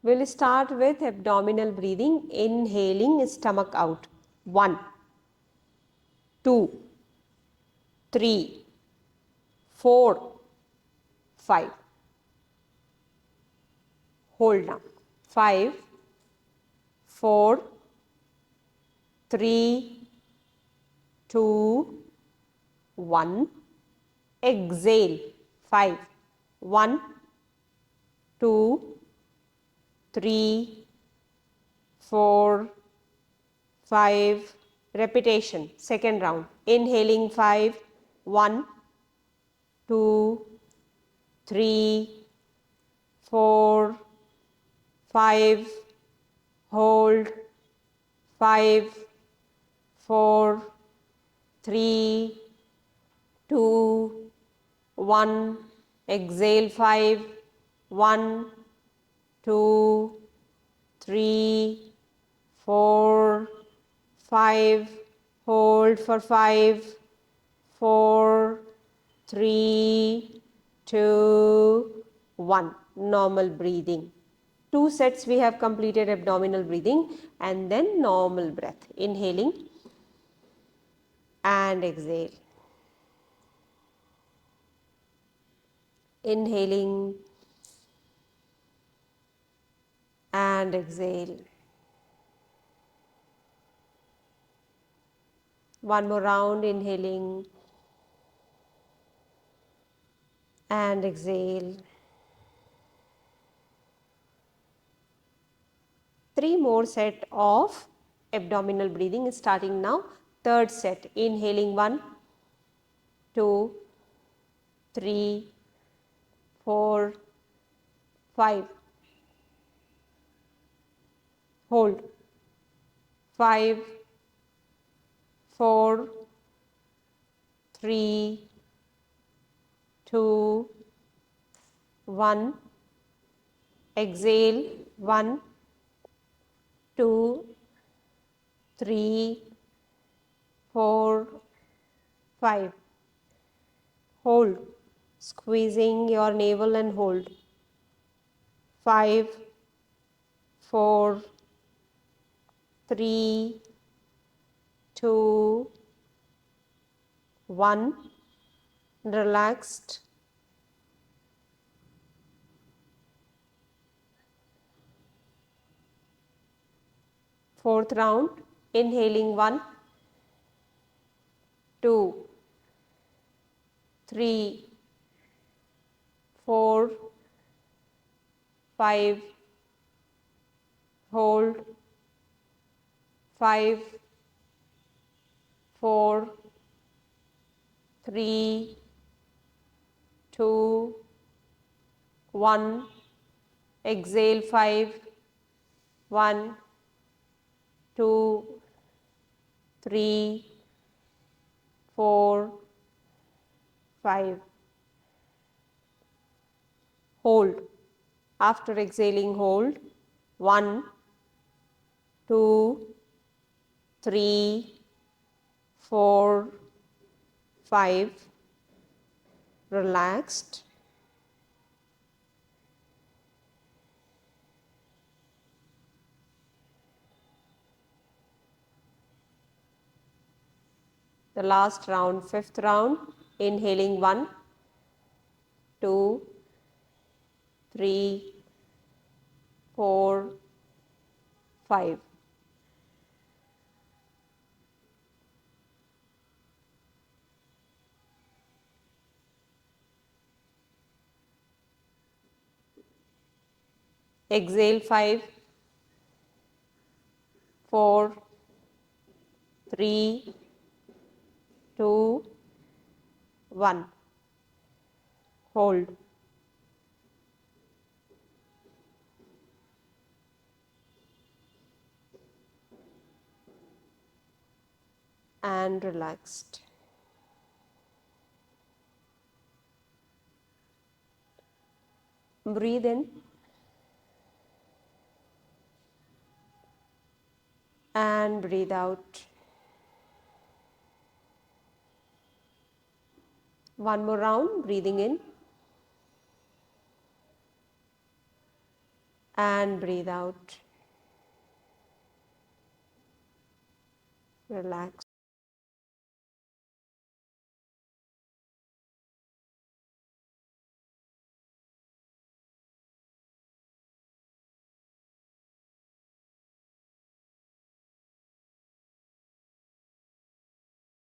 We'll start with abdominal breathing, inhaling stomach out. 1, 2, 3, 4, 5. Hold now. 5, 4, 3, 2, 1. Exhale. 5, 1, 2, 3, 4, 5. Repetition. Second round. Inhaling 5, 1, 2, 3, 4, 5. Hold. 5, 4, 3, 2, 1. Exhale 5, 1, 2, 3, 4, 5. Hold for 5, 4, 3, 2, 1. Normal breathing. 2 sets we have completed abdominal breathing and then normal breath. Inhaling and exhale. Inhaling and exhale. One more round. Inhaling and exhale. 3 more set of abdominal breathing starting now. Third set. Inhaling 1, 2, 3, 4, 5. Hold. 5, 4, 3, 2, 1. Exhale. 1, 2, 3, 4, 5. Hold. Squeezing your navel and hold. 5, 4, 3, 2, 1. Relaxed. Fourth round. Inhaling 1, 2, 3, 4, 5. Hold. 5, 4, 3, 2, 1. Exhale 5, 1, 2, 3, 4, 5. Hold. After exhaling, hold. 1, 2, 3, 4, 5. Relaxed. The last round, fifth round. Inhaling 1, 2, 3, 4, 5. Exhale 5, 4, 3, 2, 1. Hold. And relaxed. Breathe in and breathe out. One more round, breathing in and breathe out. Relax.